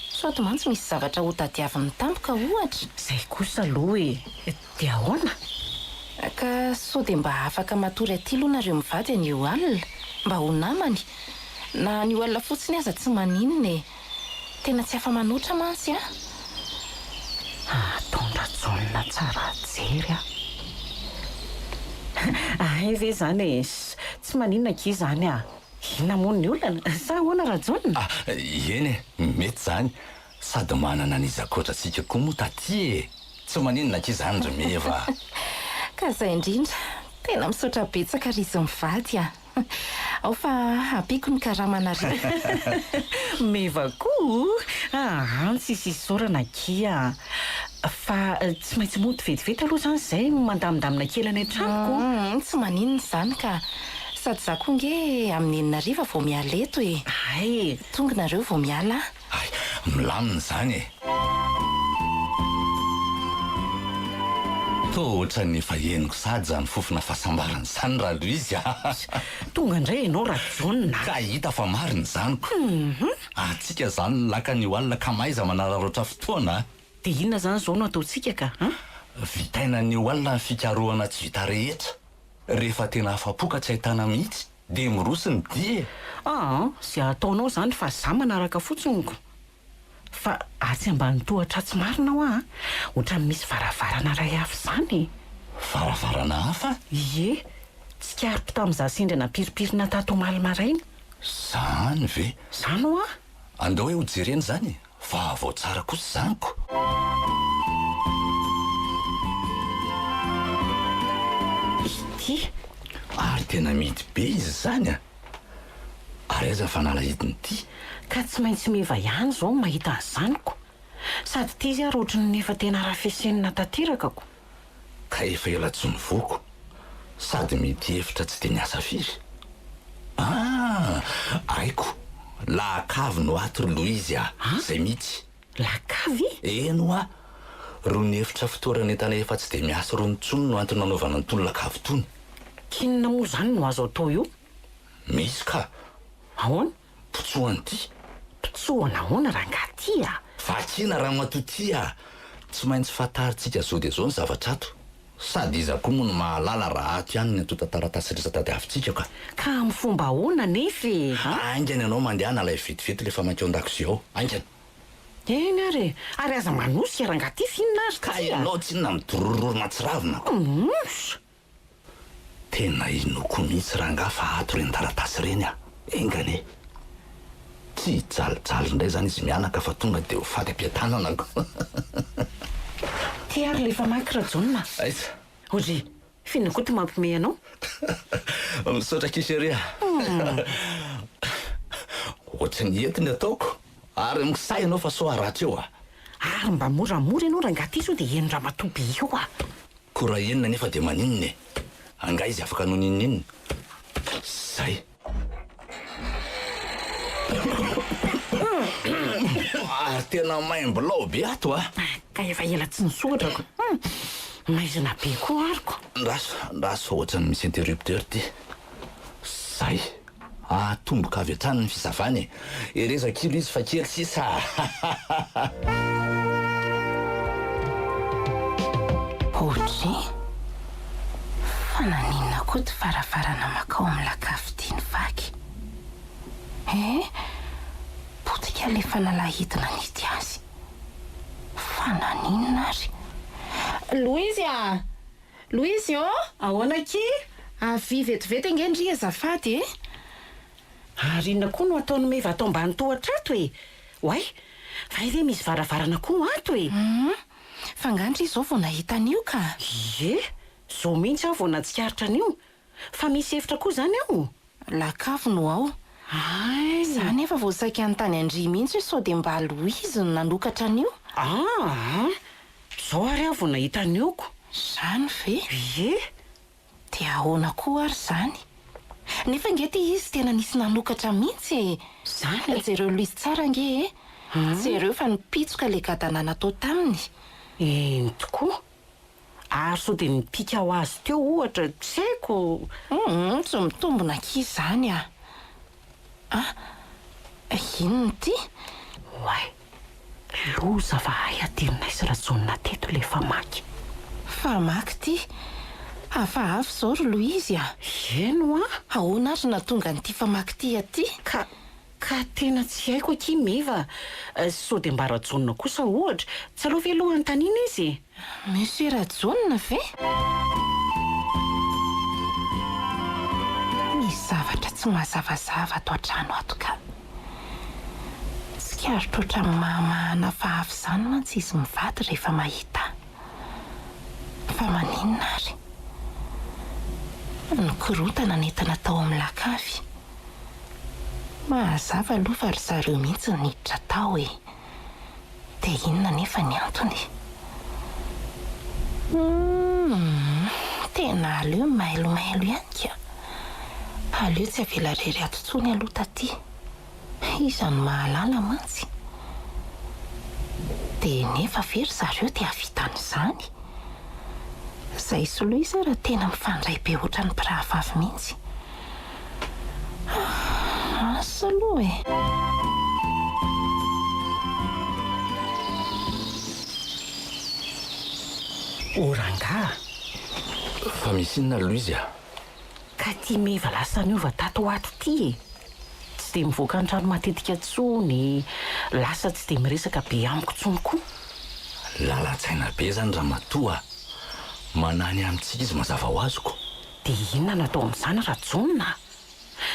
soato mantsy misy zavatra ho tadiavin'ny tampoka ohatra. zay kosa aloha dia ahoana ka so dia mba afaka matory aty aloha nareo mivady an'io alina mba ho namany na ny olona fotsiny aza tsy maninona tena tsy afa manoatra mantsy ataondrajonona tsara jery ve zany tsy maninona ki zany inona moa ny olana sa ahoana rajonona? eny mety zany sady manana nizakotratsika koa moa taty tsy maninona ki zany ry meva. ka zay indrindra tena misaotra betsaka ry izy mivady ao fa ampiko ny karamanareo. meva koa tsisy isorana kia fa tsy maintsy mody vetivety aloha zany zay mandamindamina kely any an-tranoko tsy maninona izany ka sady za koa nge amin'ny enina riva vao miala eto e. ay tonga nareo vao miala. ay milamina izany e to ohatra ny efa henoko sady zany fofona fahasambarana izany raha loizy tonga indray ianao rajonina ka hita fa mariny zaniko atsika zany laka ny oalina ka maiza manararoatra fotoana dia inona zany zao no ataontsika ka vitaina ny oalina ny fikarohana tsy vita rehetra rehefa tena afapoka tsy ahitana mihitsy dia miroso ny dia zay ataonao zany fa za manaraka fotsiny fa atsy ambany tohatra tsy marina ao ohatra misy varavarana ray hafa zany varavarana hafa ie tsy kariko tamin'iza sendra nampiripirina tato omaly maraina zany ve zany o andao hoe hojereny zany vaovao tsara kosa zaniko ity ary tena mihidy be izy zany ary aiza fanalahidiny ity ka tsy maintsy meva ihany zao mahita an'izanyko sady ity izy ary ohatrany nefa tena raha-fiasenina tanterakako ka efa ela tsy mivoko sady mety hevitra tsy dia niasa firy aiko lahakavy no ato ry loizy zay mihitsy lahakavy eno ro ny hevitra fitoerana entana efa tsy dia miasa ro nitsony no antony nanaovana nytony lakavy tony kinona moa zany no azo atao io misy ka ahoana potsohany ity potsohana ahoana raha ngaty vakina raha matoty tsy maintsy fantaritsika zao dia zao ny zavatra ato sady iza koa moa no mahalala raha ato ihany ny atota taratasy resa tady avitsika ka amin'ny fomba ahoana nefa aingany ianao mandehana lay vetivety lefa mankeo an-dakozy ao aingany eny ary aza manosika raha ngaty finina azy ka ianao tsy inona midorororona tsy ravina tena inoko mihitsy raha nga fa ato reny taratasy reny engany tsy jalijaly indray zany izy mianaka fa tonga dia ho faty ampiatananako ty ary lefa maky rajonina aiza ozy finina koa ty mampime anao misaotra kiseria ohatra ny entiny ataoko ary misay ianao fa so araty eo ary mba moramora ianao raha ngaty so dia eno raha matoby eo koa raha enina nefa dia maninona anga izy afaka no nininina zay ary tena maimbolao be ato ka efa ela tsy nisotrako maizina be koa ariko ndraso ohatra ny misy interrupteur ty zay tomboka avy atrany ny fizavany erezakilo izy fa kely sisa otry fa naninona koa ty varavarana makao amin'ny lakavy ty ny vaky potika lefa nalahidina nity azy fa naninona ary loizy ahoana ki avy vetivety angendry azafady ary inona koa no ataony meva atao ambany tohatra ato oay fa ive misy varavarana koa ato fa ngandry izao vao nahitan'io ka zao mihitsy aho vao natsikaritra an'io fa misy hevitra koa zany aho lakavy no ao zany efa vao saika anytany andry mihitsy sao dia mba loizy no nanokatra an'io zao ary aho vao nahita an'ioko zany ve dia ahoana koa ary zany nefa ngety izy tena nisy nanokatra mihitsy zany jereo loizy tsara nge jereo fa nipitsoka le gadanana tao taminy eny tokoa ary so dia nipika ho azy teo ohatra tsy haiko tsy mitombona ki zany inona ty oay loza fa hay adirina isy rajonina teto le famaky ty hafa avy zao ry loizy eno ahoana ary natonga nyity famaky ty aty ka tena tsy haiko aky meva so dia mba rajonina kosa ohatra tsy aloha velohany tanina izy misy rajonina ve misy zavatra tsy mazavazava ato an-trano ato ka tsy karitra ohatran'ny mahamahana fa avy zany mantsy izy mivady rehefa mahita fa maninona ary nykorotana nentana tao amin'ny lakavy mahazava aloha fa ry zareo mihitsy niditra tao dia inona nefa ny antony Tena aleo mailomailo ihany ka. Aleo tsy avela rery atotsony aloha taty. Izany mahalala mantsy. Dia nefa very zareo dia havitan'izany. Izay soloa izy raha tena mifandray be ohatran'ny mpirahavavy mihitsy. Asa aloha e. Oranga fa misy inona Louise? ka tia meva lasa niova tato ato ty e. Tsy dia mivoaka ny trano matetika tsony, lasa tsy dia miresaka be amiko tsony koa. Lalan-tsaina be zany raha matoa. Manany amintsika izy mazava ho azoko. Dia inona natao amin'izany raha tsonina?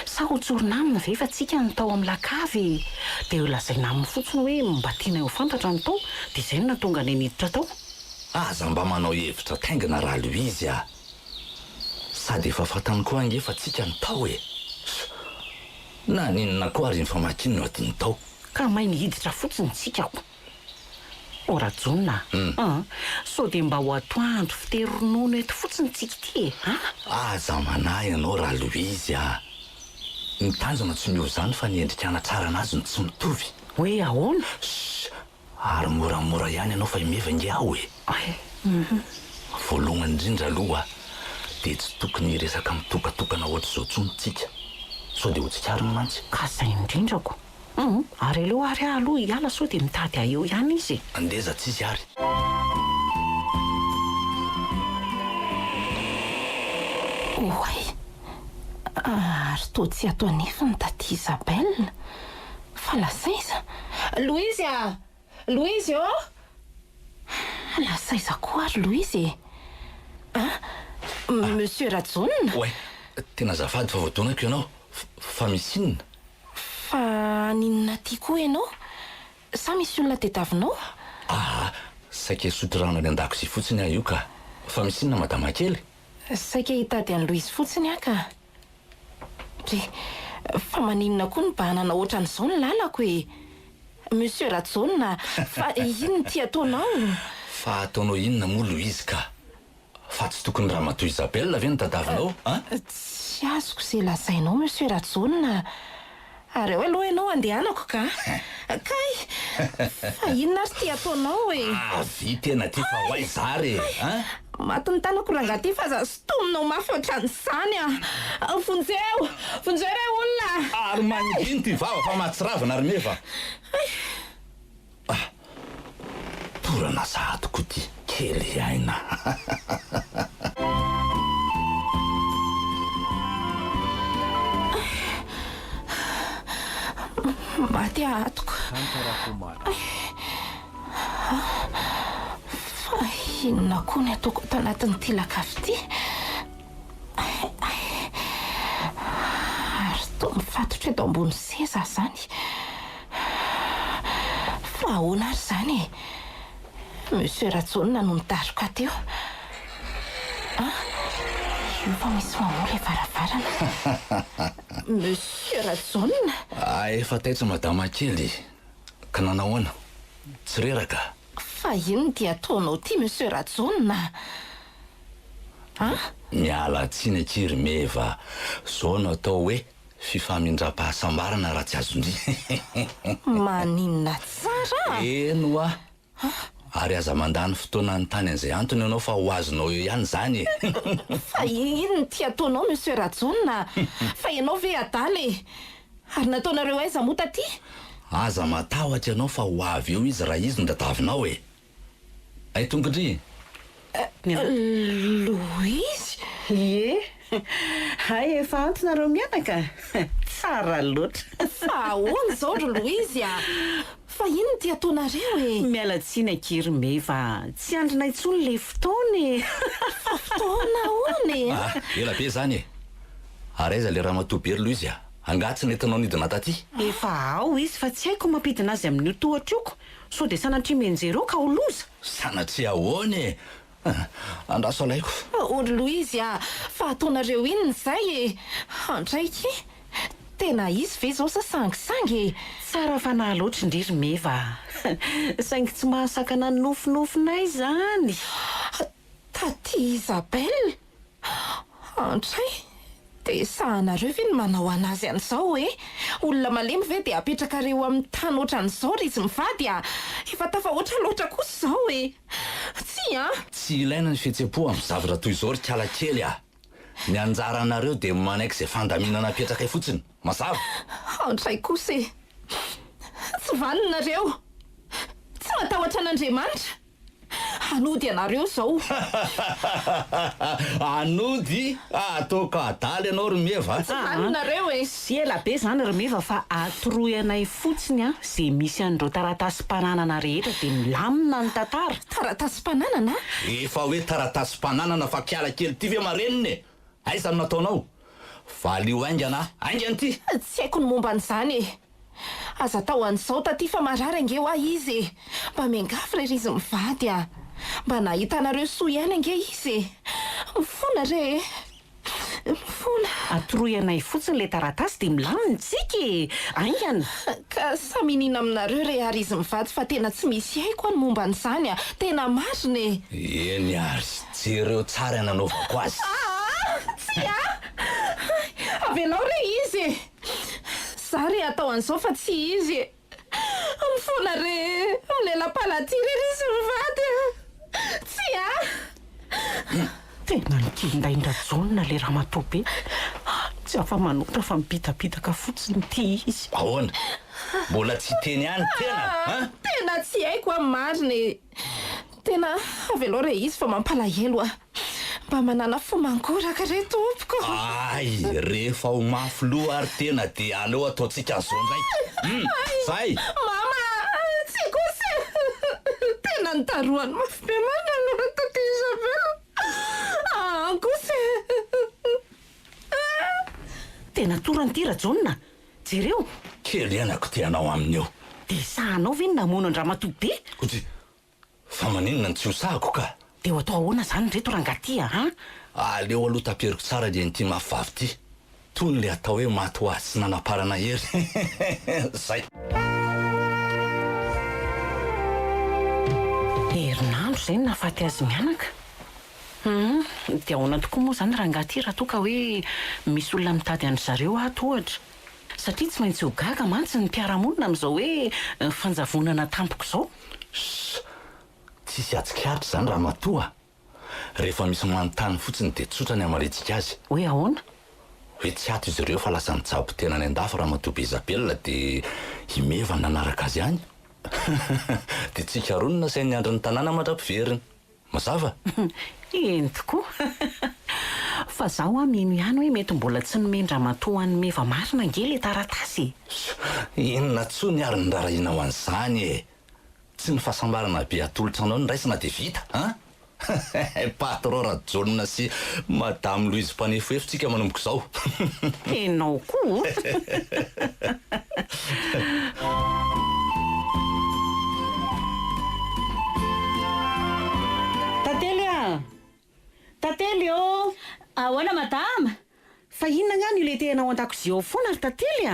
Sa ho tsorina amina ve fa tsika ny tao amin'ny lakavy dia ho lazaina aminy fotsiny hoe mba tiana ho fantatra ny tao dia izay no natonga ny niditra tao. Aza mba manao hevitra taingana raha Louise a. Sady efa fantany koa angefa tsika ny tao e. Na ninona koa ary ny famakiny no adiny tao. Ka mahay nihiditra fotsiny tsikako. Ora jonina. So dia mba ho atoandro fiteronono eto fotsiny tsika ty e. Aza manahy ianao raha Louise a. Ny tanjona tsy miho zany fa ny endrikana tsara anazy no tsy mitovy. Hoe ahoana? Ary moramora ihany ianao fa imeva nge aho e. Voalohany indrindra aloha dia tsy tokony resaka mitokatokana ohatr'izao tsonitsika. So dia ho tsikariny mantsy. Ka izay indrindrako. Ary aleo ary aloha hiala so dia mitady aeo ihany izy. Andeza tsisy ary. Oay, ary to tsy atao nefiny taty Isabelle. Fa lasaiza. Louise a! Louise o! Lasaiza koa ary Louise. Monsieur Rajonina? Oay, tena azafady fa voadonako ianao. Fa misy inona? Fa ninona ty koa ianao? Sa misy olona tediavinao? Saika sotro rano any an-dakozia fotsiny aho io ka. Fa misy inona madama kely? Saika hitady an'i Louise fotsiny aho ka. Fa maninona koa ny banana ohatran'izao ny lalako e. Monsieur Rajonina, fa inona ty ataonao? Fa ataonao inona moa Louise ka? Fa tsy tokony raha matoa Isabelle ve ny tadavinao? Tsy azoko izay lazainao Monsieur Rajonina. Ary eo aloha ianao andehanako ka. Kay, fa inona ary ty ataonao e? Vy tena ty fa hoay zary e. Maty ny tanako rangaha ty fa za stominao mafy ohatran'izany a. Vonjeo re olona. Ary manidiny ty vava fa mahatsiravina ary meva. Torana sahatoko ty kely aina. Maty ahatoko. Fa inona koa ny ataoko tanatin'ity lakavy ty? Ary toa mifatotra eto ambony seza zany. Fa ahoana ary zany e? Monsieur Rajonina no mitarika teo. Io fa misy mamory varavarana. Monsieur Rajonina? Efa taitra madama kely. Ka nanahoana? Tsy reraka? Fa ino dia ataonao ty Monsieur Rajonina? Miala tsiny akiry meva. Zao no atao hoe fifamindram-pahasambarana raha tsy azondry. Maninona tsara? Eno a. Ary aza mandany fotoana ny tany an'izay antony ianao fa ho azonao eo ihany zany. Fa ino ty ataonao Monsieur Rajonina? Fa ianao ve adaly? Ary nataonareo aiza moa taty? Aza matahotra ianao fa ho avy eo izy raha izy no tadavinao e. Ay tongotry? Louise? Ie, hay efa antonareo mianaka. Tsara loatra. Fa ahoana zao ro Louise a? Fa ino ty ataonareo e? Miala tsiny akiry meva. Tsy andrina intsony le fotoana e. Fotoana ahoana e? Ela be zany e. Ary aiza le raha matoa be ry Louise a? Angatsy ny entanao nidina taty? Efa ao izy fa tsy haiko mampidina azy amin'io tohatrioko. So dia sanatria menjereo ka ho loza. Sanatria ahoana e? Andraso alaiko. Ry Louise a, fa ataonareo inona izay e? Andraiky, tena izy ve zao sa sangisangy? Tsara fa nahaloatra indriry meva. Saingy tsy mahasakana ny nofinofinahy zany. Taty Isabelle antray dia sahanareo ve ny manao anazy an'izao hoe olona malemy ve dia apetrakareo amin'ny tany ohatran'izao ry izy mivady efa tafahoatra loatra kosa izao hoe tsy tsy ilaina ny fihetsem-po amin'ny zavatra toy izao ry kala kely ny anjara anareo dia manaiky izay fandaminana apetraka fotsiny mazava antray kosa tsy valinareo tsy matahotra an'Andriamanitra anody ianareo izao anody ataoko adaly ianao Romeva tsy valinareo sy ela be zany Romeva fa atoroyanay fotsiny izay misy an'ireo taratasy-pananana rehetra dia milamina ny tantara. Taratasy-pananana efa hoe taratasy-pananana fa kiala kely ty ve mareniny aiza no nataonao valio aingana aingana ty tsy haiko ny momba an'izany aza tao an'izao taty fa marary angeo izy mba miangafy re izy mivady mba nahitanareo soa ihany ange izy mifona re mifona atoroyanay fotsiny le taratasy dia milamina tsika aingana ka samy inina aminareo re ary izy mivady fa tena tsy misy haiko ny momba an'izany tena mariny eny ary jereo tsara nanaovako azy tsy avelao re izy za re atao an'izao fa tsy izy mifona re milela-palaty re izy mivady tsy tena nikindaindra jaonina le ramatoa be tsy afa manotra fa mibitabitaka fotsiny ty izy ahoana mbola tsy teny ihany tena tsy haiko amin'ny mariny tena avelao re izy fa mampalahelo mba manana fo mangoraka re tompoko ay rehefa ho mafy loha ary tena dia aleo ataontsika an'izao ndray zay mama tsy kosa tena nitaroany mafy be manana taty Isabelle kosa tena toranytira jaonina jereo kely ianako tianao aminy eo dia sahanao ve ny namono an-dramatoa be oty fa maninona ny tsy hosahako ka dia ho atao ahoana zany reto rangaty aleo aloha taperiko tsara dia nyty mafivavy ty toy ny le atao hoe maty ho azy sy nanaparana hery zay herinandro izay ny nafaty azy mianaka dia ahoana tokoa moa zany rangaty raha toa ka hoe misy olona mitady an' zareo ato ohatra satria tsy maintsy ho gaga mantsy ny mpiaramonina amin'izao hoe fanjavonana tampoko izao tsisy atsikaritra zany raha matoa rehefa misy manontany fotsiny dia tsotra ny amaretsika azy hoe ahoana hoe tsy ato izy ireo fa lasa nijabo tena any an-dafy raha matoa be Isabelle dia himeva nanaraka azy any dia tsika ronona sainy ny andro ny tanàna mandrapiveriny mazava eny tokoa fa zaho mino ihany hoe mety mbola tsy nomendra matoa any meva marina nge le taratasy inona tsoa ny ary ny rarahina ho an'izany tsy ny fahasambarana be atolotra anao ny raisina dia vita patron rajonina sy madame Louise Panefoefo-tsika manomboka izao enao koa tately ahoana madama fa inona ngano io le tenao an-dakozia ao foana ry tately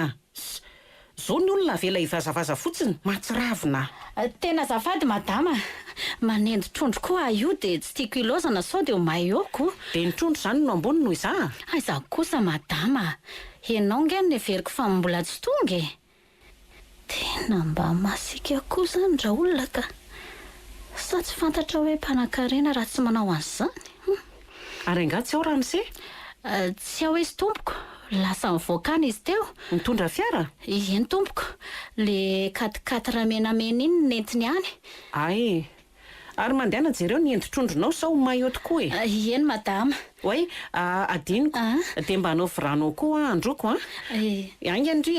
zao ny olona avela hivazavaza fotsiny matsiravina tena azafady madama manendy trondro koa io dia tsy tiako ilozana sao dia ho mahioko dia ny trondro zany no ambony noho iza aiza kosa madama enao ngany ny veriko fa mbola tsy tonga tena mba masika kosa ny raha olona ka sa tsy fantatra hoe mpanan-karena raha tsy manao an'izany ary anga tsy ao raha mise tsy ao izy tompoko lasa mivoakana izy teo mitondra fiara eny tompoko le 4x4 menamena iny nentiny any ay ary mandehana jereo ny enditrondronao sao maio tokoa eny madama oay adiniko dia mba hanao viranao koa androko angy andry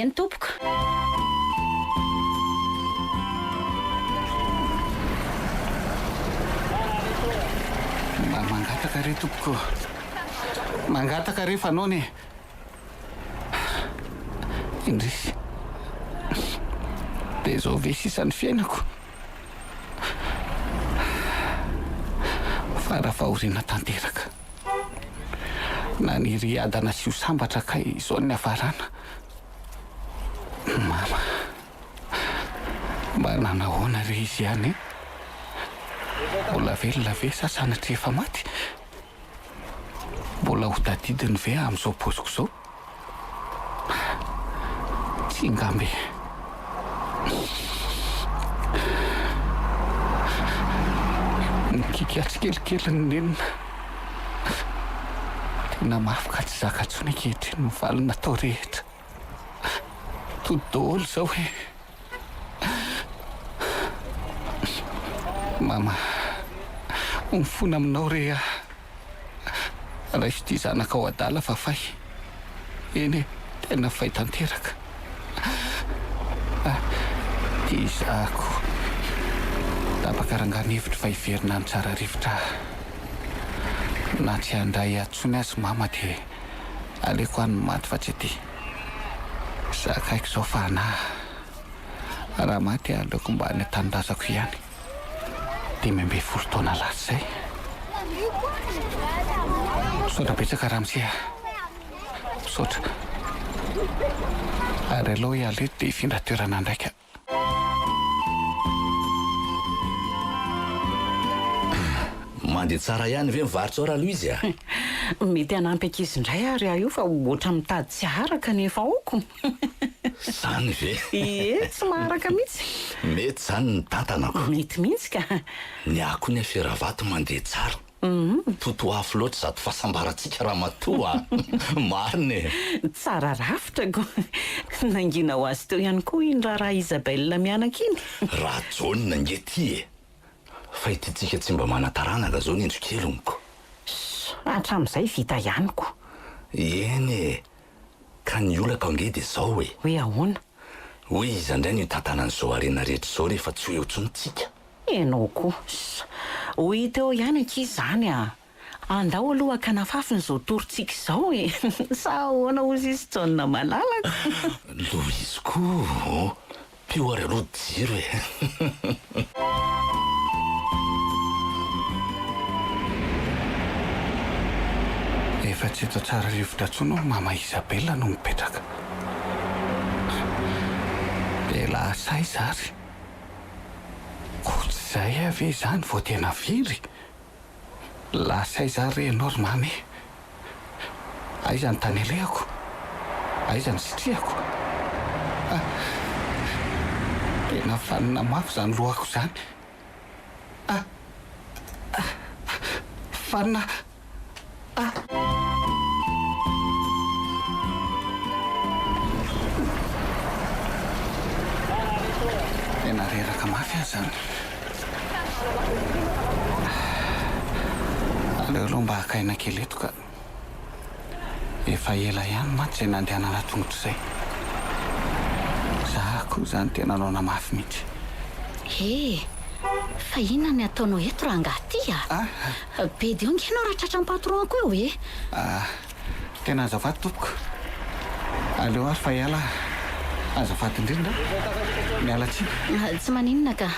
eny tompoko mangataka re tompoko mangataka re fanao ny indrisy dia zao ve sisan'ny fiainako fa raha fahoriana tanteraka na ny riadana sy ho sambatra kay izao ny hafarana mama mba nanahoana re izy ihany mbola velona ve sasanatra efa maty? Mbola ho tadidiny ve amin'izao poziko izao? Tsy ingambe. Nikika tsikelikely ny nenina. Tena mafy ka tsy zaka ntsony ankehitriny ny valy natao rehetra. Tody daholo izao hoe. Mama, mifona aminao re aho. Raisy ty zanaka ao adala fa fay. Eny e, tena fay tanteraka. Ty izako. Tapakarangana hevitra fa hiverina ny tsara rivotra. Na tsy handray atsony azy mama dia aleko any maty fa tsy ty. Zakaiko izao fa anahy. Raha maty aleko mba any an-tanindrazako ihany. 12 taona lasa izay. Misaotra betsaka ramose. Misaotra. Ary aloha ialeto dia hifindra toerana ndraika. Mandeha tsara ihany ve mivarotra ao raha Louise a? Mety hanampy ankizy indray ary aho io fa oatra mitady tsy haraka nefa aoko. Zany ve? Ie, tsy maharaka mihitsy. Mety zany ny tantanako. Mety mihitsy ka. Ny ako ny aferavato mandeha tsara. Toto afo loatra zato fahasambarantsika raha matoa. Marina e. Tsara rafitrako. Nangina ho azy teo ihany koa iny raha Isabelle mianaka iny. Raha John nangety e. Fa ititsika tsy mba manataranaka zao ny endro keloniko. Hatramin'izay vita ihaniko. Eny e. Ka ny olaka ange dia zao e. Hoe ahoana? Hoe izy indray ny tantanan'izao arena rehetra izao rehefa tsy hoe otsontsika. Enao koa. Hoy teo ihany ankizy izany a. Andao aloha akanafafiny izao torontsika izao e. Sa ahoana hozy izy John malalaka. Louise koa. Pio ary aloha jiro e. Efa tsy eto tsara rivotra tsono mama Isabella no mipetraka. Dia lasay zary. Kotsy izay ave izany vao tena viry. Lasay zary ianao ry mamy. Aiza ny tany alehako? Aiza ny sitriako? Tena fanina mafy zany lohako zany. Fanina. Tena reraka mafy azy zany. Aleo aloha mba hakaina kely eto ka efa ela ihany maty izay nandehanana tongotra izay. Zaho koa zany tena naona mafy mihitsy. Fa inona ny ataonao eto raha angaty a? Be dia onge ianao raha tratra ny patron koa eo e? Tena azafady tompoko. Aleo ary fa hiala. Azafady indrindra. Miala tsiny. Tsy maninona ka.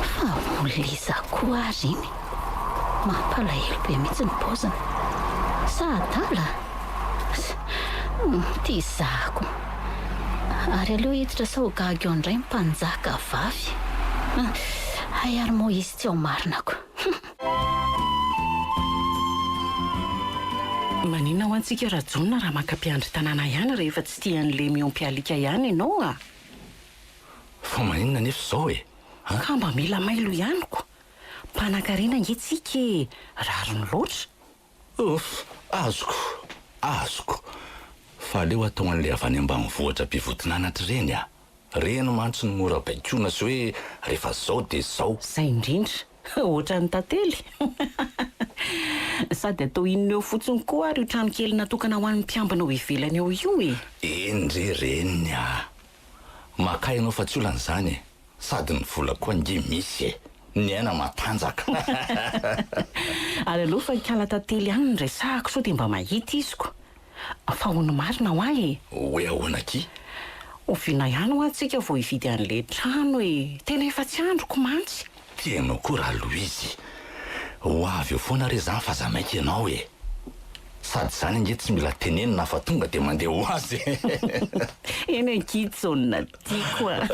Fa olisa koa azy iny. Mampalahelo be mihitsy ny paoziny. Sa adala? Ty zako. Ary aleo hiditra sa ho gaga eo indray mpanjaka vavy. Hay ary moa izy tsy ao marinako. Maninona ho antsika rajona raha maka-piandry tanàna ihany rehefa tsy tian'le miompialika ihany ianao a. Fa maninona nefa izao e? Ka mba mila mailo ihaniko. Mpanankarena ngetsika e. Rariny loatra. Azoko. Fa aleo atao an'le avy any ambanivohitra mpivotinanatra reny a. Reny mantsy ny mora baikona sy hoe rehefa zao dia zao. Zay indrindra. Ohatra ny tantely. Sady atao inona eo fotsiny koa ary io trano kely natokana ho an'ny mpiambina ho ivelany eo io e. Endre reniny a. Maka ianao fa tsy olan'izany e. Sady ny vola koa nge misy e. Ny aina matanjaka. Ary aloha fa hikala tantely ihany ny resahako sao dia mba mahita iziko. Fa ho ny marina ho ahy e. Hoe ahoana ki? Oviana ihany ho antsika vao hividy an'le trano e. Tena efa tsy androko mantsy. Tianao koa raha Louise. Ho avy eo foana re zany fa zamaika ianao e. Sady zany nge tsy mila tenenina fa tonga dia mandeha ho azy. Eny ankitsona tiako a.